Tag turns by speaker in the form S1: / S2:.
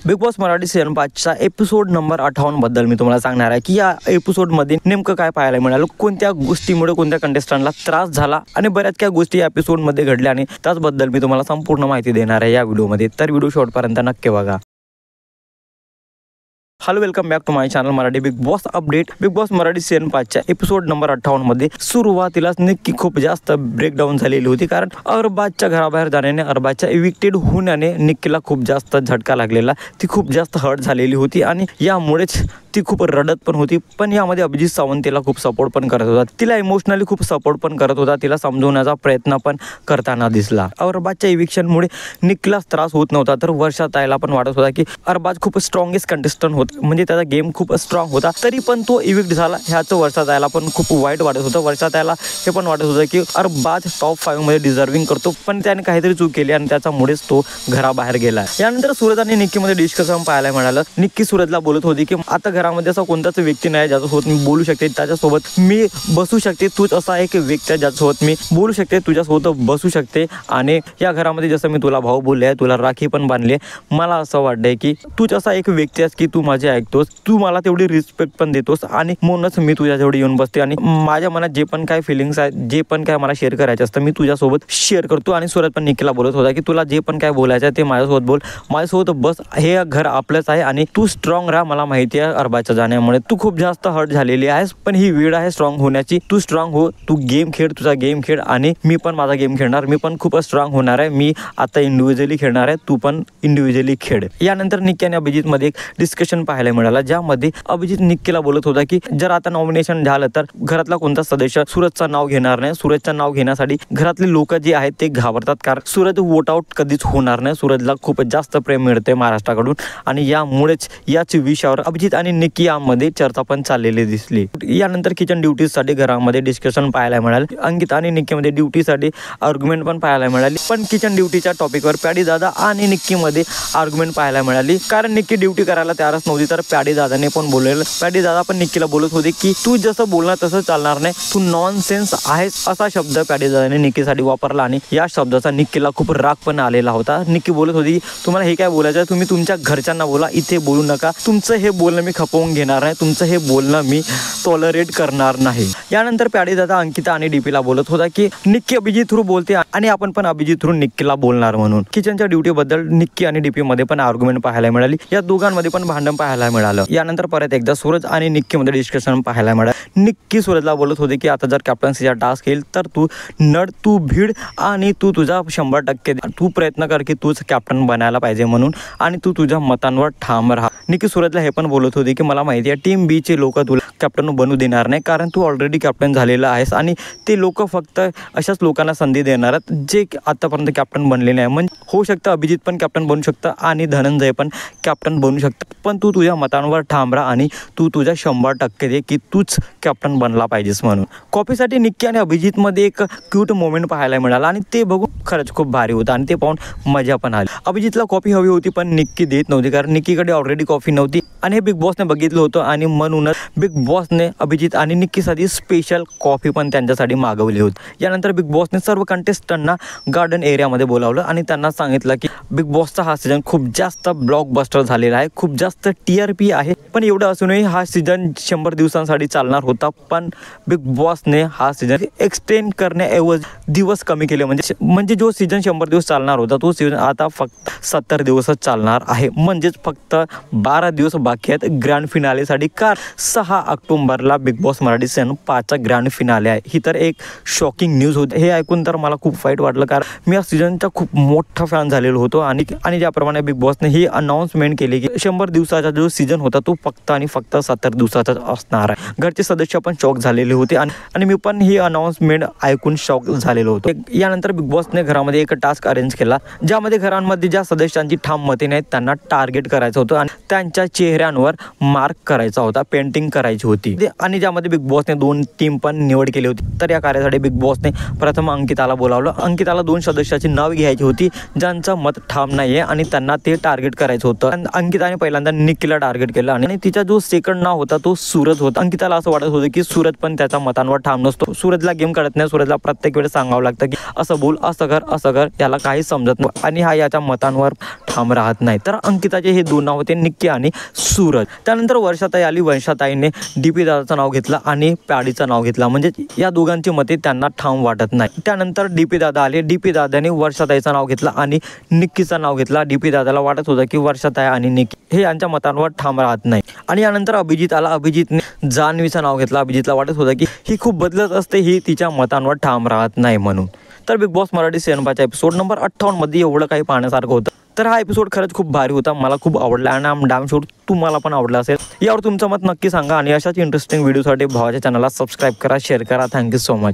S1: Big Boss Marathi season 5च्या episode number 58 बद्दल मी तुम्हाला सांगणार आहे की या एपिसोडमध्ये नेमकं काय पाहायला मिळालं, कोणत्या गोष्टीमुळे कोणत्या कंटेस्टंटला त्रास झाला आणि बऱ्याच काय गोष्टी या एपिसोडमध्ये घडल्या आणि त्याचबद्दल मी तुम्हाला संपूर्ण माहिती देणार आहे या व्हिडिओमध्ये. तर व्हिडिओ शेवटपर्यंत नक्की बघा. Hello, welcome back to my channel Marathi Bigg Boss update. Bigg Boss Marathi season 5च्या एपिसोड नंबर 58 मध्ये सुरुवातीलाच नक्की खूप जास्त ब्रेकडाऊन झालेली होती, कारण अरबाजच्या घराबाहेर जाण्याने, अरबाजच्या इव्हिक्टेड होण्याने निक्कीला खूप जास्त झटका लागलेला. ती खूप जास्त हर्ट झालेली होती आणि यामुळेच ती खूप रडत पण होती. पण यामध्ये अभिजित सावंत तिला खूप सपोर्ट पण करत होता, तिला इमोशनली खूप सपोर्ट पण करत होता, तिला समजवण्याचा प्रयत्न पण करताना दिसला. अरबाजच्या इव्हिक्शनमुळे निक्कीलाच त्रास होत नव्हता, तर वर्षा ताईला पण वाटत होता की अरबाज खूप स्ट्रॉंगेस्ट कंटेस्टंट होता, म्हणजे त्याचा गेम खूप स्ट्रॉंग होता, तरी पण तो इव्हिक्ट झाला. ह्याचं वर्षा ताईला पण खूप वाईट वाटत होतं. वर्षा ताईला हे पण वाटत होतं की अरबाज टॉप 5 मध्ये डिझर्विंग करतो, पण त्याने काहीतरी चूक केली आणि त्याच्यामुळेच तो घराबाहेर गेला. यानंतर सूरज आणि निक्कीमध्ये डिस्कशन पाहायला मिळालं. निक्की सूरजला बोलत होती की आता घरामध्ये असा कोणताच व्यक्ती नाही ज्याच्यासोबत मी बोलू शकते, त्याच्यासोबत मी बसू शकते. तूच असा एक व्यक्ती आहे ज्याच्यासोबत मी बोलू शकते, तुझ्यासोबत बसू शकते. आणि या घरामध्ये जसं मी तुला भाऊ बोलले, तुला राखी पण बांधली, मला असं वाटतंय की तूच असा एक व्यक्ती आहेस की तू माझे ऐकतोस, तू मला तेवढी रिस्पेक्ट पण देतोस आणि म्हणूनच मी तुझ्याजवळ येऊन बसते आणि माझ्या मनात जे पण काय फिलिंग्स आहेत, जे पण काय मला शेअर करायचं असतं, मी तुझ्यासोबत शेअर करतो. आणि सूरज पण निक्कीला बोलत होता की तुला जे पण काय बोलायचं आहे ते माझ्यासोबत बोल, माझ्यासोबत बस, हे घर आपलंच आहे आणि तू स्ट्रॉंग राहा. मला माहिती आहे अरबाजच्या जाण्यामुळे तू खूप जास्त हर्ट झालेली आहेस, पण ही वेळ आहे स्ट्रॉंग होण्याची. तू स्ट्रॉंग हो, तू गेम खेळ, तुझा गेम खेळ आणि मी पण माझा गेम खेळणार. मी पण खूप स्ट्रॉंग होणार आहे. मी आता इंडिव्हिज्युअली खेळणार आहे, तू पण इंडिव्हिज्युअली खेळ. यानंतर निक्की आणि अभिजित मध्ये एक डिस्कशन पाहायला मिळाला, ज्यामध्ये अभिजित निक्कीला बोलत होता की जर आता नॉमिनेशन झालं तर घरातला कोणता सदस्य सूरजचं नाव घेणार नाही. सूरजचं नाव घेण्यासाठी घरातले लोक जे आहेत ते घाबरतात, कारण सूरज वोट आउट कधीच होणार नाही. सूरजला खूप जास्त प्रेम मिळते महाराष्ट्राकडून आणि यामुळेच याच विषयावर अभिजित आणि निक्की यामध्ये चर्चा पण चाललेली दिसली. यानंतर किचन ड्युटीसाठी घरामध्ये डिस्कशन पाहायला मिळाले. अंकिता आणि निक्कीमध्ये ड्युटीसाठी आर्ग्युमेंट पण पाहायला मिळाली, पण किचन ड्युटीच्या टॉपिकवर प्याडी दादा आणि निक्कीमध्ये आर्ग्युमेंट पाहायला मिळाली, कारण निक्की ड्युटी करायला तयारच नव्हती. तर प्याडी दादाने पण बोललेलं, प्याडी दादा पण निक्कीला बोलत होते की तू जसं बोलणार तसं चालणार नाही, तू नॉनसेन्स आहेस, असा शब्द प्याडी दादाने निक्कीसाठी वापरला आणि या शब्दाचा निक्कीला खूप राग पण आलेला होता. निक्की बोलत होती तुम्हाला हे काय बोलायचं आहे, तुम्ही तुमच्या घरच्यांना बोला, इथे बोलू नका. तुमचं हे बोलणं मी खपवून घेणार नाही, तुमचं हे बोलणं मी टॉलरेट करणार नाही. यानंतर प्याडी दादा अंकिता आणि डीपीला बोलत होता की निक्की अभिजित थ्रू बोलते आणि आपण पण अभिजित थ्रू निक्कीला बोलणार म्हणून. किचनच्या ड्युटी बद्दल निक्की आणि डीपी मध्ये पण आर्ग्युमेंट पाहायला मिळाली, या दोघांमध्ये पण भांडण पाहायला मिळालं. यानंतर परत एकदा सूरज आणि निक्की मध्ये डिस्कशन पाहायला मिळालं. निक्की सूरजला बोलत होते की आता जर कॅप्टन्सीचा टास्क येईल तर तू नड, तू भीड आणि तू तुझा 100% तू प्रयत्न कर की तूच कॅप्टन बनायला पाहिजे म्हणून, आणि तू तुझ्या मतांवर ठाम राहा. निक्की सूरजला हे पण बोलत होती की मला माहिती आहे टीम बी चे लोक तुला कॅप्टन बनू देणार नाही, कारण तू ऑलरेडी कॅप्टन झालेला आहेस आणि ते लोक फक्त अशाच लोकांना संधी देणार आहेत जे आतापर्यंत कॅप्टन बनले नाही. म्हणजे होऊ शकतं अभिजित पण कॅप्टन बनू शकतं आणि धनंजय पण कॅप्टन बनू शकतं, पण तू तुझ्या मतांवर ठाम राहा आणि तू तुझ्या 100% दे की तूच कॅप्टन बनला पाहिजेस म्हणून. कॉफीसाठी निक्की आणि अभिजित मध्ये एक क्यूट मोमेंट पाहायला मिळाला आणि ते बघून खरंच खूप भारी होतं आणि ते पाहून मजा पण आली. अभिजितला कॉफी हवी होती पण निक्की देत नव्हती, कारण निक्कीकडे ऑलरेडी कॉफी नव्हती आणि हे बिग बॉसने बघितलं होतं आणि म्हणूनच बिग बॉसने अभिजित आणि निक्कीसाठी स्पेशल कॉफी पण त्यांच्यासाठी मागवली होती. यानंतर बिग बॉसने सर्व कंटेस्टंटना गार्डन एरियामध्ये बोलावलं आणि त्यांना सांगितलं की बिग बॉसचा हा सीझन खूप जास्त ब्लॉकबस्टर झालेला आहे, खूप जास्त TRP आहे, पण एवढं असूनही हा सीझन 100 दिवसांसाठी चालणार होता, पण बिग बॉसने हा सीझन एक्सटेंड करण्याऐवजी दिवस कमी केले. म्हणजे जो सीझन 100 दिवस चालणार होता तो सीझन आता फक्त 70 दिवसच चालणार आहे, म्हणजेच फक्त 12 दिवस बाकी आहेत ग्रँड फिनालेसाठी. 6 ऑक्टोबरला बिग बॉस मराठी सीझन 5चा ग्रँड फिनाले आहे. ही तर एक शॉकिंग न्यूज होती. हे ऐकून तर मला खूप वाईट वाटलं, कारण मी या सीझनचा खूप मोठा फॅन झालेलो होतो आणि ज्याप्रमाणे बिग बॉसने ही अनाउन्समेंट केली की 100 दिवसाचा जो सीझन होता तो फक्त आणि फक्त 70 दिवसाचाच असणार आहे. घरचे सदस्य पण शॉक झालेले होते आणि मी पण ही अनाउन्समेंट ऐकून शॉक झालेलो होतो. यानंतर बिग बॉसने घरामध्ये एक टास्क अरेंज केला, ज्यामध्ये घरांमध्ये ज्या सदस्यांची ठाम मते नाहीत त्यांना टार्गेट करायचं होतं आणि त्यांच्या चेहऱ्यांवर मार्क करायचा होता, पेंटिंग करायची होती. आणि ज्यामध्ये बिग बॉसने 2 टीम पण निवड केली होती. तर या कार्यासाठी बिग बॉसने प्रथम अंकिताला बोलावलं. अंकिताला 2 सदस्याची नाव घ्यायची होती ज्यांचं मत ठाम नाहीये आणि त्यांना ते टार्गेट करायचं होतं. अंकिताने पहिल्यांदा निक्कीला निक्कीला टार्गेट केलं आणि तिचा जो सेकंड नाव होता तो सूरज होता. अंकिताला असं वाटत होतं की सूरज पण त्याच्या मतांवर ठाम नसतो. सूरजला गेम कळत नाही. सूरजला प्रत्येक वेळेस सांगावं लागतं की असं बोल, असं कर, याला काही समजत नाही आणि हा याच्या मतांवर ठाम राहत नाही. तर अंकिताचे हे दोन नाव होते, निक्की आणि सूरज. त्यानंतर वर्षाताई आली. वर्षाताईने डीपी दादाचं नाव घेतलं आणि प्याडीचं नाव घेतलं. म्हणजे या दोघांची मते त्यांना ठाम वाटत नाही. त्यानंतर डीपी दादा आले. डीपी दादाने वर्षाताईचं नाव घेतलं आणि निक्कीचं नाव घेतला. डीपी दादाला वाटत होतं की वर्षाताई आणि निक्की हे यांच्या मतांवर ठाम राहत नाही. आणि यानंतर अभिजित आला. अभिजितने जान्हवीचं नाव घेतलं. अभिजितला वाटत होतं की ही खूप बदलत असते, ही तिच्या मतांवर ठाम राहत नाही म्हणून. तर बिग बॉस मराठी सीझन 5च्या एपिसोड नंबर 58 मध्ये एवढं काही पाहण्यासारखं होतं. तर हा एपिसोड खरंच खूप भारी होता. मला खूप आवडला आणि आम डॅम शूट तुम्हाला पण आवडला असेल. यावर तुमचं मत नक्की सांगा आणि अशाच इंटरेस्टिंग व्हिडिओसाठी भावाच्या चॅनलला सबस्क्राईब करा, शेअर करा. Thank you so much.